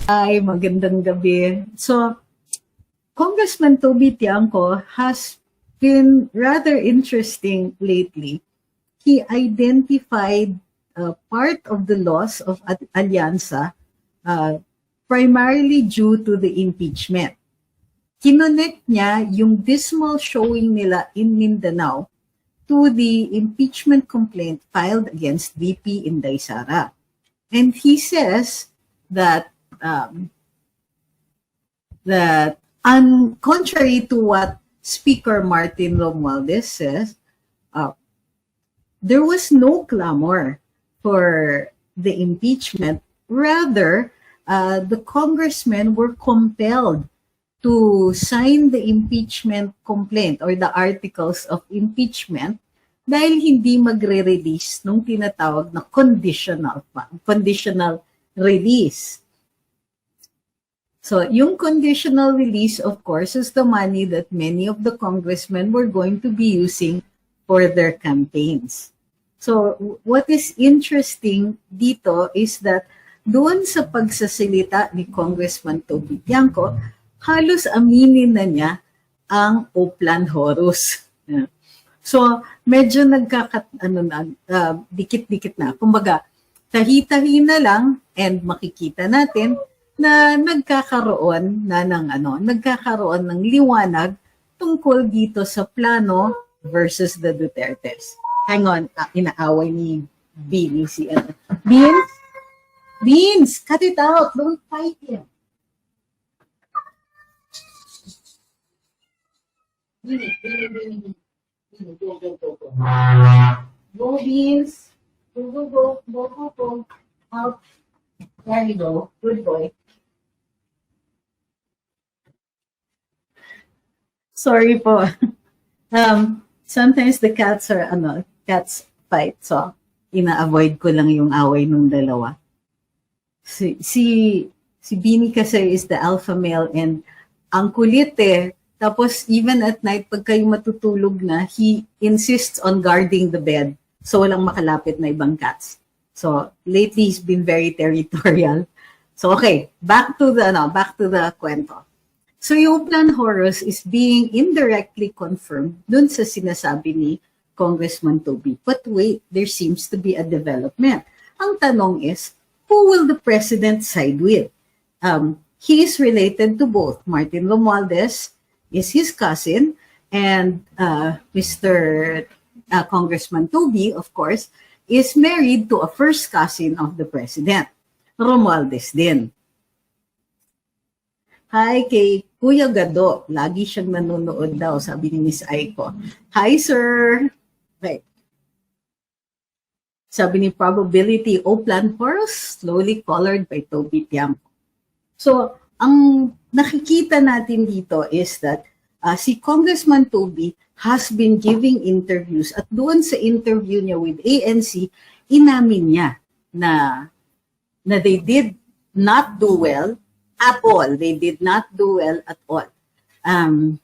Hi, magandang gabi. So, Congressman Toby Tiangco has been rather interesting lately. He identified part of the loss of Alianza uh, primarily due to the impeachment. Kinonect niya yung dismal showing nila in Mindanao to the impeachment complaint filed against VP Inday Sara. And he says that contrary to what Speaker Martin Romualdez says, there was no clamor for the impeachment. Rather, the congressmen were compelled to sign the impeachment complaint or the articles of impeachment dahil hindi magre-release nung tinatawag na conditional release. So, yung conditional release, of course, is the money that many of the congressmen were going to be using for their campaigns. So, what is interesting dito is that doon sa pagsasalita ni Congressman Toby Tiangco, halos aminin na niya ang Oplan Horus. So, medyo dikit-dikit na. Kumbaga, tahi-tahi na lang and makikita natin na nagkakaroon ng liwanag tungkol dito sa plano versus the Dutertes. Hang on, inaaway ni Beanie si Beans, cut it out, don't fight him. Beanie, go Beans, go, out. There you go, good boy. Sorry po. Sometimes the cats fight, so ina-avoid ko lang yung away ng dalawa. Si Beanie kasi is the alpha male and ang kulit eh. Tapos even at night, pag kayo matutulog na, he insists on guarding the bed so walang makalapit na ibang cats. So lately he's been very territorial. So okay, back to the kwento. So yung Oplan Horus is being indirectly confirmed dun sa sinasabi ni Congressman Toby. But wait, there seems to be a development. Ang tanong is, who will the president side with? He is related to both. Martin Romualdez is his cousin, and Mr. Congressman Toby, of course, is married to a first cousin of the president, Romualdez din. Hi kay Kuya Gado. Lagi siyang nanonood daw, sabi ni Miss Aiko. Hi, sir. Right. Sabi ni Probability, Oplan Horus, slowly colored by Toby Tiangco. So, ang nakikita natin dito is that si Congressman Toby has been giving interviews at doon sa interview niya with ANC, inamin niya na they did not do well at all. They did not do well at all. And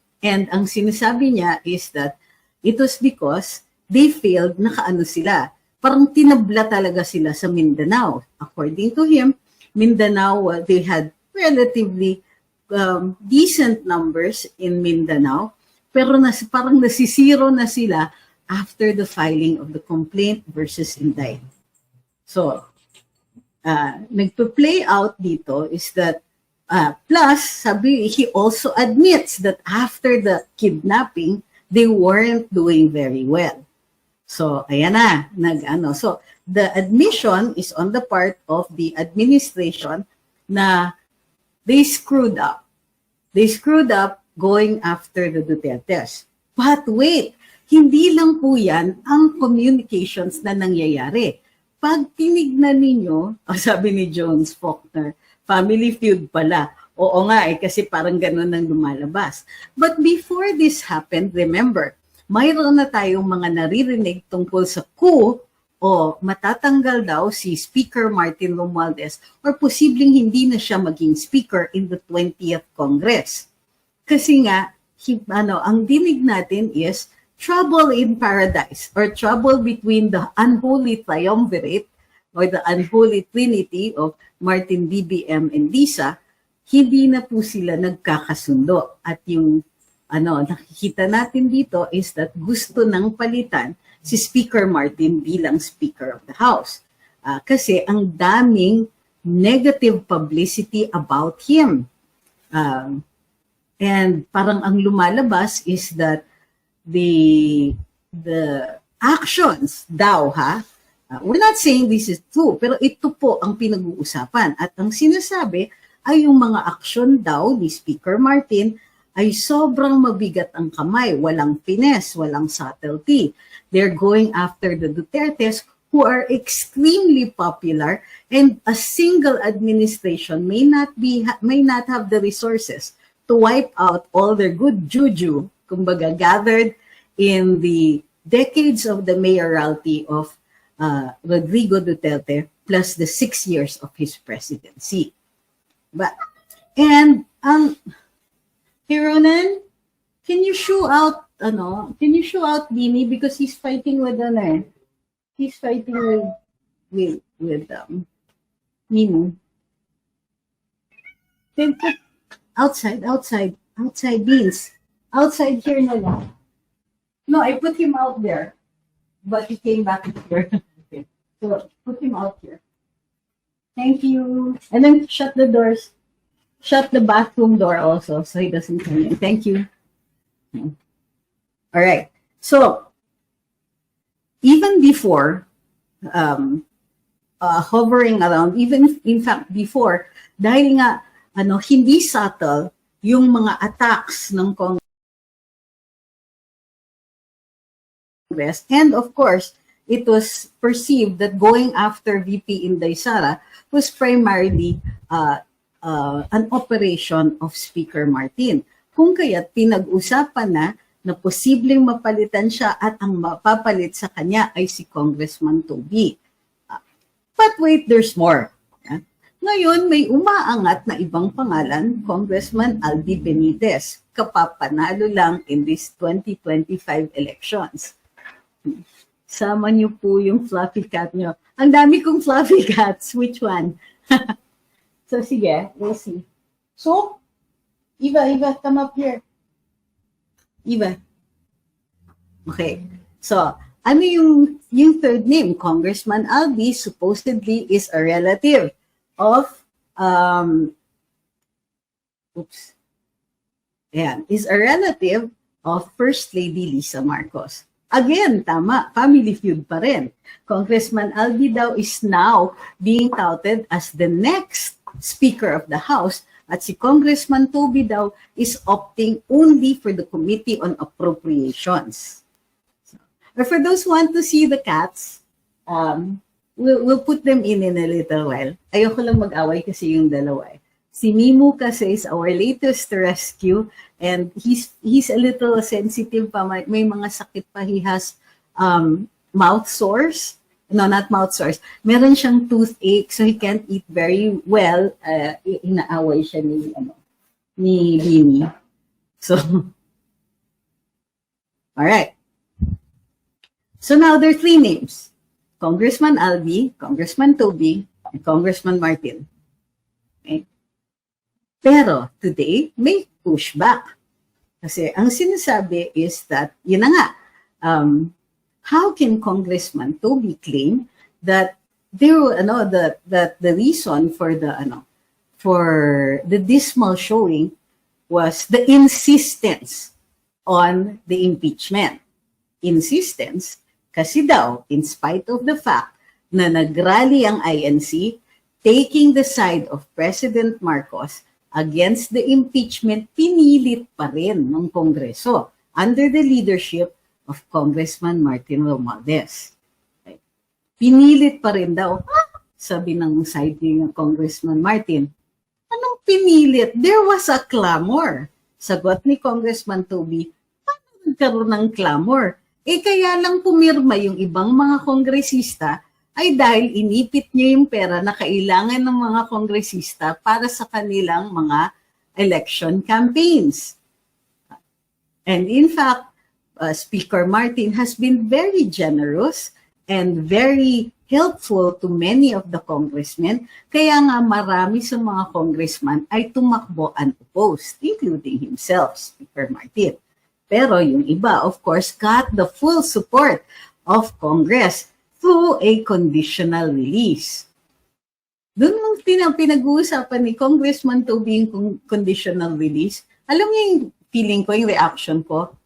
ang sinasabi niya is that it was because they failed, nakaano sila. Parang tinabla talaga sila sa Mindanao. According to him, Mindanao, they had relatively decent numbers in Mindanao, pero parang nasisiro na sila after the filing of the complaint versus Inday. So, nagpa-play out dito is that plus, he also admits that after the kidnapping, they weren't doing very well. So, ayan na, So, the admission is on the part of the administration na they screwed up. They screwed up going after the Dutertes. But wait, hindi lang po yan ang communications na nangyayari. Pag tinignan ninyo, sabi ni Jones Faulkner, Family Feud pala. Oo nga kasi parang ganun ang lumalabas. But before this happened, remember, mayroon na tayong mga naririnig tungkol sa coup o matatanggal daw si Speaker Martin Romualdez or posibleng hindi na siya maging Speaker in the 20th Congress. Kasi nga, ang dinig natin is trouble in paradise or trouble between the unholy triumvirate or the unholy trinity of Martin, BBM, and Lisa, hindi na po sila nagkakasundo. At yung nakikita natin dito is that gusto ng palitan si Speaker Martin bilang Speaker of the House. Kasi ang daming negative publicity about him. And parang ang lumalabas is that the actions daw, we're not saying this is true, pero ito po ang pinag-uusapan. At ang sinasabi ay yung mga aksyon daw ni Speaker Martin ay sobrang mabigat ang kamay, walang finesse, walang subtlety. They're going after the Dutertes who are extremely popular, and a single administration may not have the resources to wipe out all their good juju, kumbaga, gathered in the decades of the mayoralty of Rodrigo Duterte plus the 6 years of his presidency. And hey Ronan, can you show out Dini, because he's fighting with he's fighting with Minu. Then put outside Beans. Outside here na lang. No, I put him out there. But he came back here. Okay. So put him out here. Thank you. And then shut the doors. Shut the bathroom door also so he doesn't come in. Thank you. All right. So even before hovering around, even in fact before, dahil nga hindi subtle yung mga attacks ng Congress, and of course it was perceived that going after VP Inday Sara was primarily an operation of Speaker Martin. Kung kaya't pinag-usapan na posibleng mapalitan siya at ang mapapalit sa kanya ay si Congressman Toby. But wait, there's more. Ngayon, may umaangat na ibang pangalan, Congressman Albi Benitez, kapapanalo lang in this 2025 elections. Sama niyo po yung fluffy cat niyo. Ang dami kong fluffy cats. Which one? So, sige, we'll see. So, Eva, come up here. Eva. Okay. So, ano yung third name? Congressman Albi supposedly is a relative of is a relative of First Lady Lisa Marcos. Again, tama, family feud pa rin. Congressman Albi daw is now being touted as the next Speaker of the House, at si Congressman Toby daw is opting only for the Committee on Appropriations. So, or for those who want to see the cats, we'll put them in a little while. Ayoko lang mag-away kasi yung dalawa. Si Mimu kasi is our latest rescue, and he's a little sensitive pa. May mga sakit pa. He has mouth sores. No, not mouth sores. Meron siyang toothache, so he can't eat very well. Inaaway siya ni Bini. So, all right. So now there are three names. Congressman Albi, Congressman Toby, and Congressman Martin. Okay? Pero today, may pushback. Kasi ang sinasabi is that, yun na nga, how can Congressman Toby claim that that the reason for the dismal showing was the insistence on the impeachment? Insistence kasi daw, in spite of the fact na nagrally ang INC, taking the side of President Marcos against the impeachment, pinilit pa rin ng Kongreso under the leadership of Congressman Martin Romualdez. Okay. Pinilit pa rin daw, sabi ng side ng Congressman Martin. Anong pinilit? There was a clamor. Sagot ni Congressman Toby, paano nagkaroon ng clamor? Kaya lang pumirma yung ibang mga kongresista ay dahil inipit niyo yung pera na kailangan ng mga kongresista para sa kanilang mga election campaigns. And in fact, Speaker Martin has been very generous and very helpful to many of the congressmen. Kaya nga marami sa mga congressman ay tumakbo unopposed, including himself, Speaker Martin. Pero yung iba, of course, got the full support of Congress through a conditional release. Doon mong pinag-uusapan ni Congressman Toby yung conditional release. Alam niyo yung feeling ko, yung reaction ko?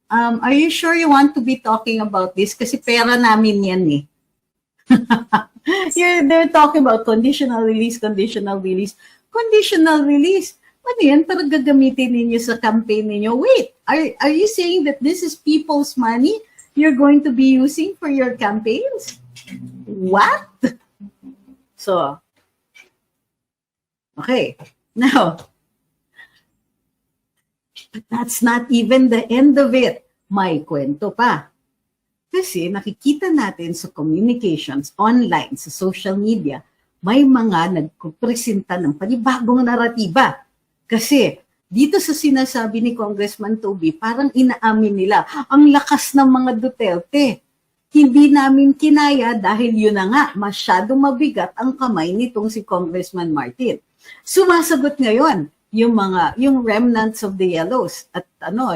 Are you sure you want to be talking about this? Kasi pera namin yan eh. They're talking about conditional release, conditional release. Conditional release. Ano yan? Para gagamitin ninyo sa campaign ninyo. Wait, are you saying that this is people's money you're going to be using for your campaigns? What? So, okay. Now, but that's not even the end of it. May kwento pa. Kasi nakikita natin sa communications, online, sa social media, may mga nagkupresenta ng panibagong naratiba. Kasi dito sa sinasabi ni Congressman Toby, parang inaamin nila, ang lakas ng mga Duterte. Hindi namin kinaya dahil yun na nga, masyadong mabigat ang kamay nitong si Congressman Martin. Sumasagot ngayon yung remnants of the Yellows at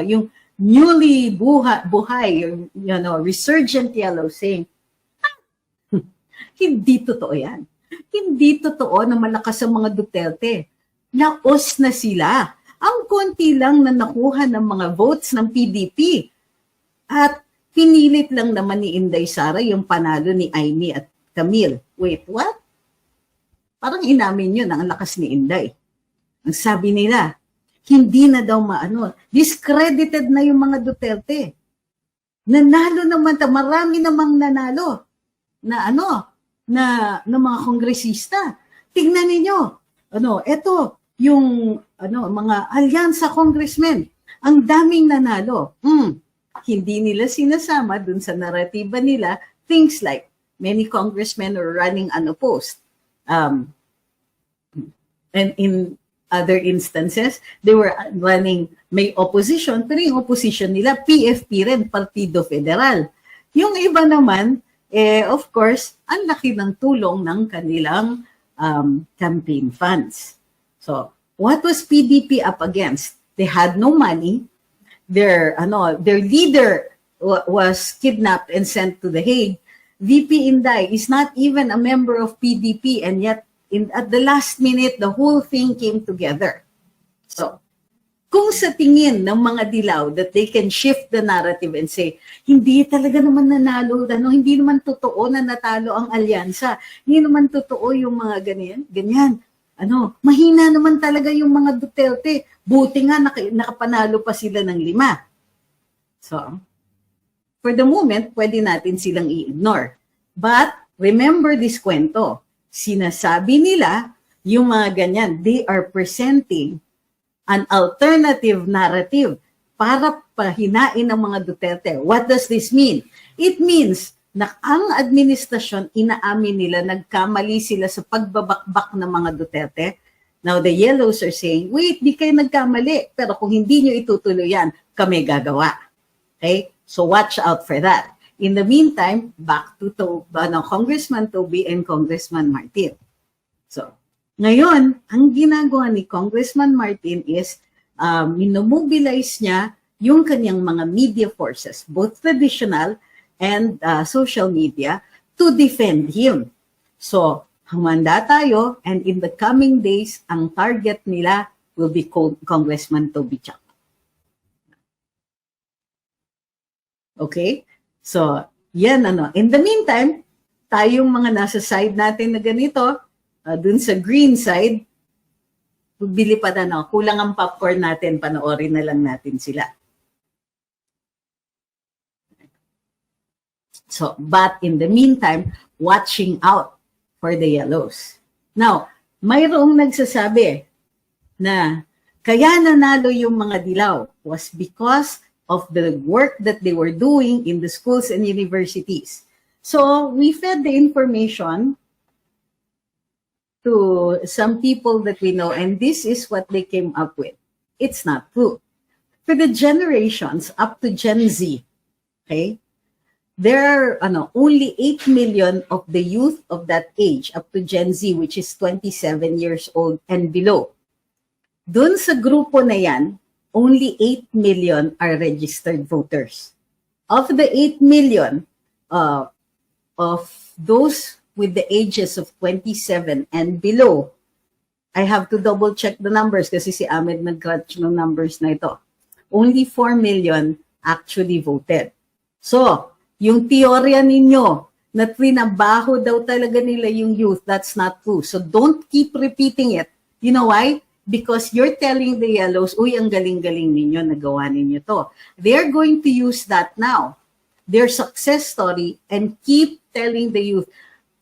yung newly buhay, resurgent Yellows saying, hindi totoo yan. Hindi totoo na malakas ang mga Duterte. Naos na sila. Ang konti lang na nakuha ng mga votes ng PDP. At pinilit lang naman ni Inday Sara yung panalo ni Amy at Camille. Wait, what? Parang inamin yun ang lakas ni Inday. Ang sabi nila, hindi na daw discredited na yung mga Duterte. Nanalo naman, marami namang nanalo na na mga kongresista. Tingnan ninyo, eto yung mga alyansa congressmen, ang daming nanalo. Hindi nila sinasama dun sa naratiba nila things like many congressmen are running unopposed. And in other instances, they were running, may opposition, pero yung opposition nila, PFP rin, Partido Federal. Yung iba naman, of course, ang laki ng tulong ng kanilang campaign funds. So, what was PDP up against? They had no money. Their leader was kidnapped and sent to The Hague. VP Inday is not even a member of PDP, and yet at the last minute, the whole thing came together. So, kung sa tingin ng mga dilaw that they can shift the narrative and say, hindi talaga naman nanalo, hindi naman totoo na natalo ang alyansa, hindi naman totoo yung mga ganyan. Mahina naman talaga yung mga Duterte. Buti nga nakapanalo pa sila ng 5. So, for the moment, pwede natin silang i-ignore. But, remember this kwento. Sinasabi nila, yung mga ganyan, they are presenting an alternative narrative para pahinain ng mga Duterte. What does this mean? It means na ang administrasyon, inaamin nila, nagkamali sila sa pagbabakbak ng mga Duterte. Now, the Yellows are saying, wait, di kayo nagkamali, pero kung hindi nyo itutuloy yan, kami gagawa. Okay? So watch out for that. In the meantime, back to Congressman Toby and Congressman Martin. So, ngayon, ang ginagawa ni Congressman Martin is minomobilize niya yung kanyang mga media forces, both traditional and social media, to defend him. So, humanda tayo, and in the coming days, ang target nila will be Congressman Toby Chak. Okay? So, yan In the meantime, tayong mga nasa side natin na ganito, dun sa green side, bili pa kulang ang popcorn natin, panoorin na lang natin sila. So, but in the meantime, watching out for the Yellows. Now, mayroong nagsasabi na kaya nanalo yung mga dilaw was because of the work that they were doing in the schools and universities. So we fed the information to some people that we know, and this is what they came up with. It's not true. For the generations up to Gen Z, okay, there are only 8 million of the youth of that age up to Gen Z, which is 27 years old and below. Doon sa grupo na yan, only 8 million are registered voters. Of the 8 million, of those with the ages of 27 and below, I have to double check the numbers kasi si Ahmed nag-crunch ng numbers na ito. Only 4 million actually voted. So, yung teorya ninyo na trinabaho daw talaga nila yung youth, that's not true. So, don't keep repeating it. You know why? Because you're telling the yellows, uy, ang galing-galing ninyo, nagawa ninyo to. They're going to use that now, their success story, and keep telling the youth,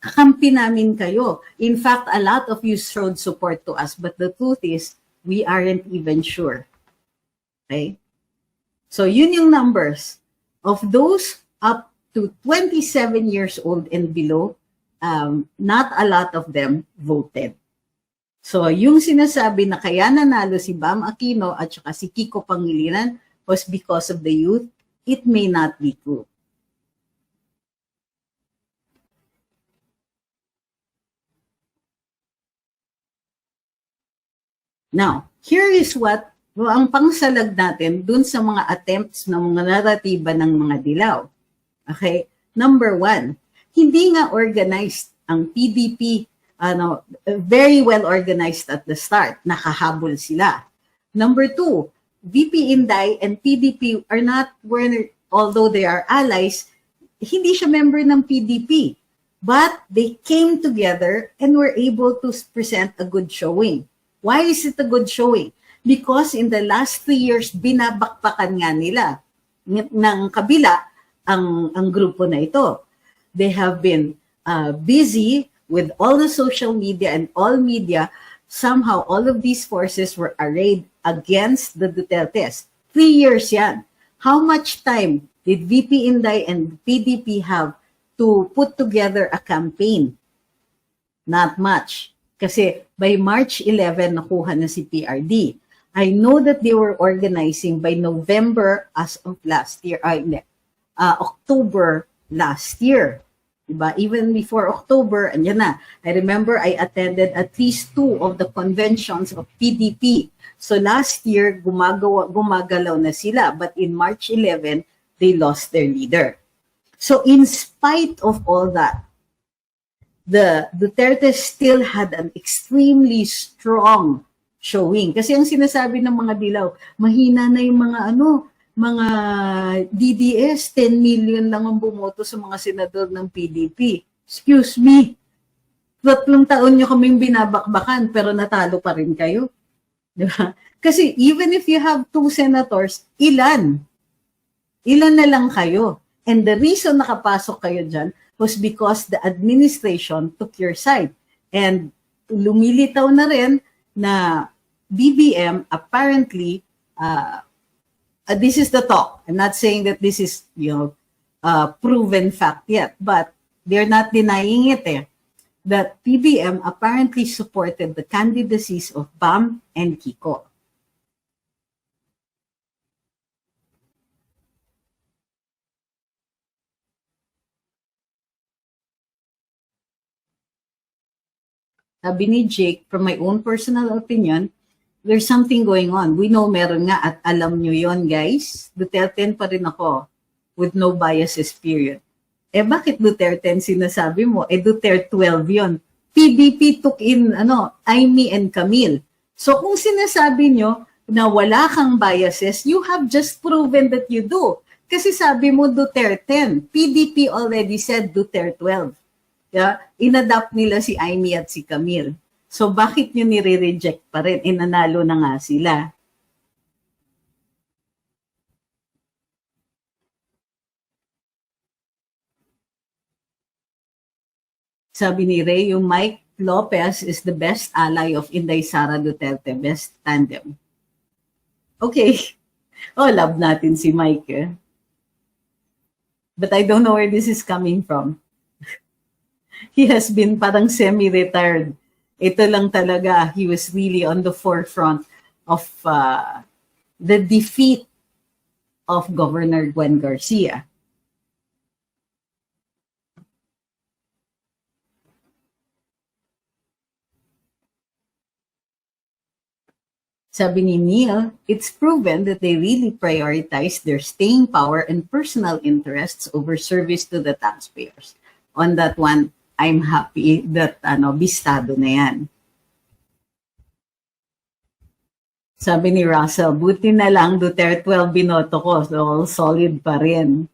kakampi namin kayo. In fact, a lot of you showed support to us, but the truth is, we aren't even sure. Okay? So, yun yung numbers. Of those up to 27 years old and below, not a lot of them voted. So, yung sinasabi na kaya nanalo si Bam Aquino at saka si Kiko Pangilinan was because of the youth, it may not be true. Now, here is what, ang pangsalag natin dun sa mga attempts ng mga naratiba ng mga dilaw. Okay? Number one, hindi nga organized ang PDP, very well organized at the start. Nakahabol sila. Number two, VP Inday and PDP are not, although they are allies, hindi siya member ng PDP. But they came together and were able to present a good showing. Why is it a good showing? Because in the last 3 years, binabakbakan nga nila ng kabila ang grupo na ito. They have been busy with all the social media and all media. Somehow, all of these forces were arrayed against the Dutertes. 3 years yan. How much time did VP Inday and PDP have to put together a campaign? Not much. Kasi by March 11, nakuha na si PRD. I know that they were organizing by November as of last year, October last year. Diba? Even before October, andyan na. I remember I attended at least 2 of the conventions of PDP. So last year, gumagalaw na sila. But in March 11, they lost their leader. So in spite of all that, the Duterte still had an extremely strong showing. Kasi ang sinasabi ng mga dilaw, mahina na yung mga DDS, 10 million lang ang bumoto sa mga senador ng PDP. Excuse me, 3 taon nyo kaming binabakbakan pero natalo pa rin kayo. Diba? Kasi even if you have 2 senators, ilan na lang kayo. And the reason nakapasok kayo dyan was because the administration took your side. And lumilitaw na rin na BBM apparently, this is the talk. I'm not saying that this is, proven fact yet, but they're not denying it that BBM apparently supported the candidacies of Bam and Kiko. Sabi ni Jake, from my own personal opinion, there's something going on. We know meron nga at alam nyo yon guys. Duterte pa rin ako with no biases period. Bakit Duterte sinasabi mo? Duterte 12 yon. PDP took in Amy and Camille. So kung sinasabi nyo na wala kang biases, you have just proven that you do. Kasi sabi mo Duterte. PDP already said Duterte 12. Yeah? Inadapt nila si Amy at si Camille. So bakit nyo nire-reject pa rin? Nanalo na nga sila. Sabi ni Ray, yung Mike Lopez is the best ally of Inday Sara Duterte. Best tandem. Okay. Oh, love natin si Mike. But I don't know where this is coming from. He has been parang semi-retired. Ito lang talaga, he was really on the forefront of the defeat of Governor Gwen Garcia. Sabi ni Neil, it's proven that they really prioritize their staying power and personal interests over service to the taxpayers. On that one, I'm happy that bistado na yan. Sabi ni Russell, buti na lang Duterte 12 binoto ko, so solid pa rin.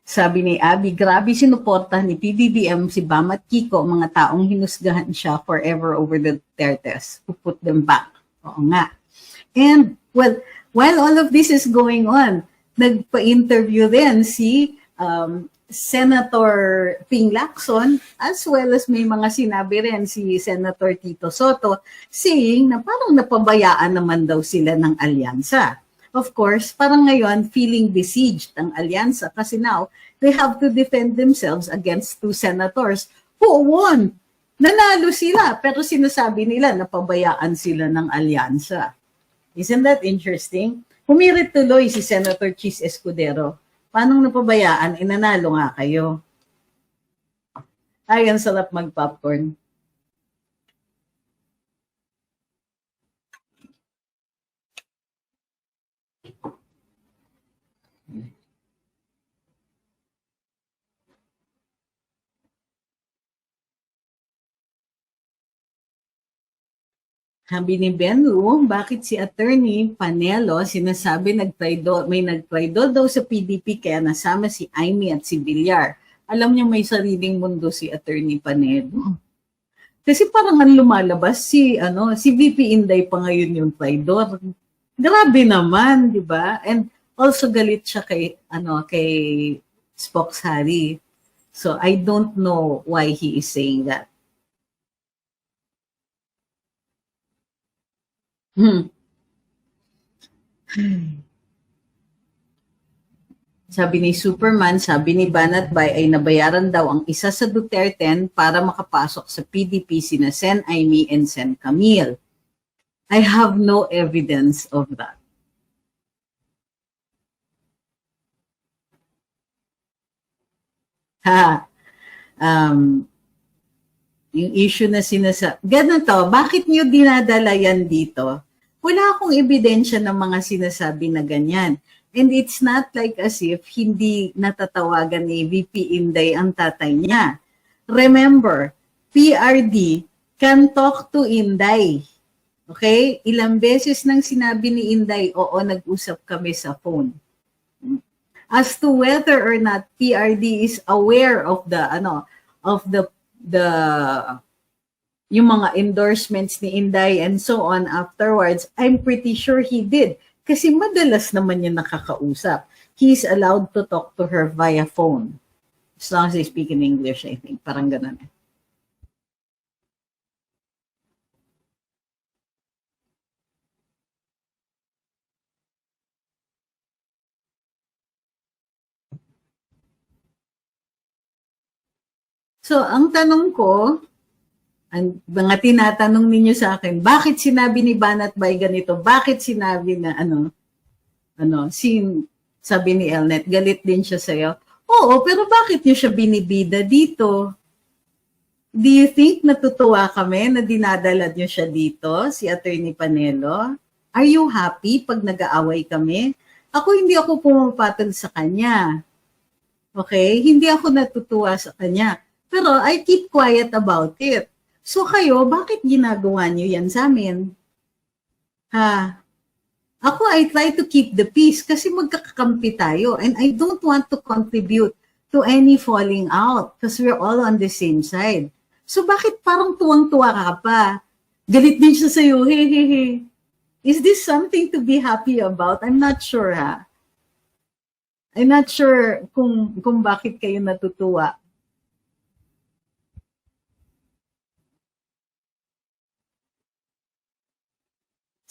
Sabi ni Abby, grabe sinuporta ni PBBM si Bam at Kiko, mga taong hinusgahan siya forever over the Dutertes, who put them back. Oo nga. And, well, while all of this is going on, nagpa-interview din si Senator Ping Lacson, as well as may mga sinabi rin si Senator Tito Soto, saying na parang napabayaan naman daw sila ng alyansa. Of course, parang ngayon, feeling besieged ang alyansa kasi now, they have to defend themselves against two senators who won. Nanalo sila, pero sinasabi nila napabayaan sila ng alyansa. Isn't that interesting? Humirit tuloy si Senator Chis Escudero. Paano napabayaan? Nanalo nga kayo. Ay, ang sarap mag-popcorn. Sabi ni Benru, bakit si Attorney Panelo sinasabi may nagtraidor daw sa PDP kaya nasama si Amy at si Villar. Alam niyo may sariling mundo si Attorney Panelo. Kasi parang ang lumalabas si VP Inday pa ngayon yung traidor. Grabe naman, di ba? And also galit siya kay Spokes Harry. So I don't know why he is saying that. Sabi ni Superman, sabi ni Banatbay ay nabayaran daw ang isa sa Duterte para makapasok sa PDP sina Sen Aimee and Sen Camille. I have no evidence of that. Yung issue na ganito, bakit nyo dinadala yan dito? Wala akong ebidensya ng mga sinasabi na ganyan. And it's not like as if hindi natatawagan ni VP Inday ang tatay niya. Remember, PRD can talk to Inday. Okay? Ilang beses nang sinabi ni Inday, oo, nag-usap kami sa phone. As to whether or not PRD is aware of yung mga endorsements ni Inday and so on afterwards, I'm pretty sure he did. Kasi madalas naman niya nakakausap. He's allowed to talk to her via phone. As long as they speak in English, I think. Parang ganun. So, ang tanong ko, ang mga tinatanong ninyo sa akin, bakit sinabi ni Banatbay ganito? Bakit sinabi na sabi ni Elnet, galit din siya sa'yo? Oo, pero bakit niyo siya binibida dito? Do you think natutuwa kami na dinadala niyo siya dito, si Attorney Panelo? Are you happy pag nag-aaway kami? Hindi ako pumapatol sa kanya. Okay? Hindi ako natutuwa sa kanya. Pero I keep quiet about it. So kayo, bakit ginagawa niyo yan sa amin? I try to keep the peace kasi magkakakampi tayo and I don't want to contribute to any falling out because we're all on the same side. So bakit parang tuwang-tuwa ka pa? Galit din siya sa'yo, hey. Is this something to be happy about? I'm not sure, I'm not sure kung bakit kayo natutuwa.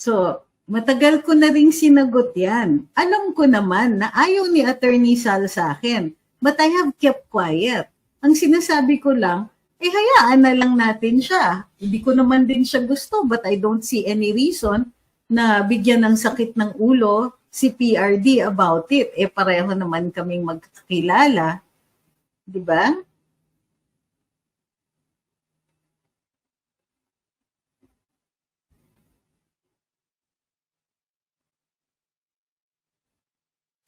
So, matagal ko na ring sinagot yan. Alam ko naman na ayaw ni Attorney Sal sa akin. But I have kept quiet. Ang sinasabi ko lang, hayaan na lang natin siya. Hindi ko naman din siya gusto, but I don't see any reason na bigyan ng sakit ng ulo si PRD about it. Pareho naman kaming magkakilala. Di ba?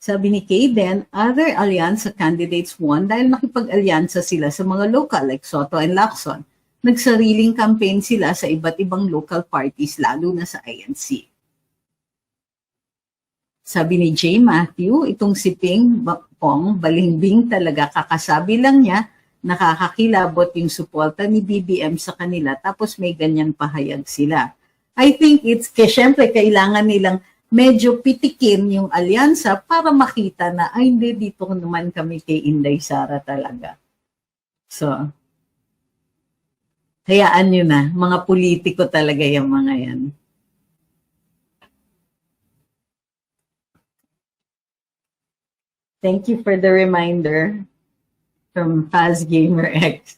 Sabi ni Kayden, other alyansa candidates won dahil nakipag-alyansa sila sa mga local like Soto and Lacson. Nagsariling campaign sila sa iba't ibang local parties, lalo na sa INC. Sabi ni J. Matthew, itong si Ping Pong, balimbing talaga, kakasabi lang niya, nakakakilabot yung suporta ni BBM sa kanila, tapos may ganyang pahayag sila. I think it's, syempre, kailangan nilang medyo pitikin yung alyansa para makita na, ay hindi, dito naman kami kay Inday Sara talaga. So, hayaan nyo na, mga politiko talaga yung mga yan. Thank you for the reminder from Faz Gamer X.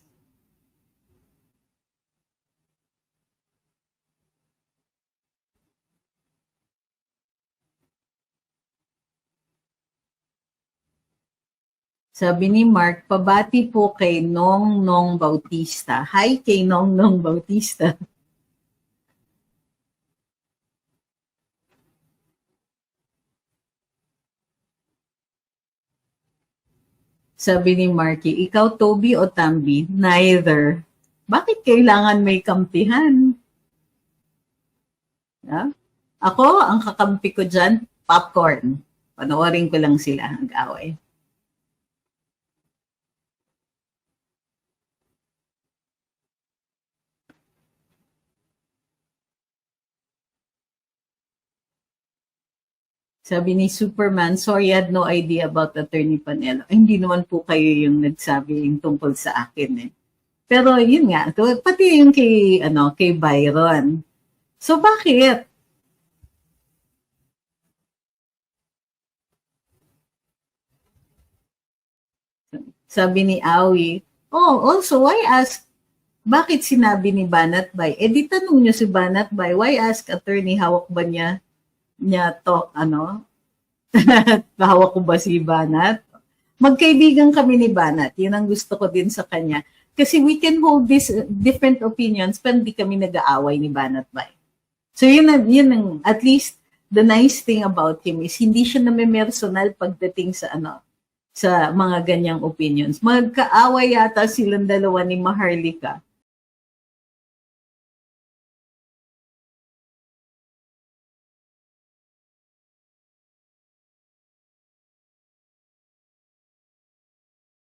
Sabi ni Mark, pabati po kay Nong Nong Bautista. Hi kay Nong Nong Bautista. Sabi ni Marky, ikaw Toby o Tambi? Neither. Bakit kailangan may kampihan? Yeah? Ako, ang kakampi ko dyan, popcorn. Panoorin ko lang sila nag-away. Sabi ni Superman, sorry, I had no idea about Attorney Panelo. Ay, hindi naman po kayo yung nagsabi yung tungkol sa akin eh. Pero yun nga, pati yung kay Byron. So bakit? Sabi ni Awi, also, why ask, bakit sinabi ni Banat-Bay? Eh di tanong nyo si Banat-Bay, why ask attorney, hawak ba niya to, hawak ko ba si Banat? Magkaibigan kami ni Banat, yun ang gusto ko din sa kanya. Kasi we can hold these different opinions, pero hindi kami nag-aaway ni Banat-Bay. So yun ang, at least, the nice thing about him is hindi siya name-personal pagdating sa sa mga ganyang opinions. Magkaaway yata silang dalawa ni Maharlika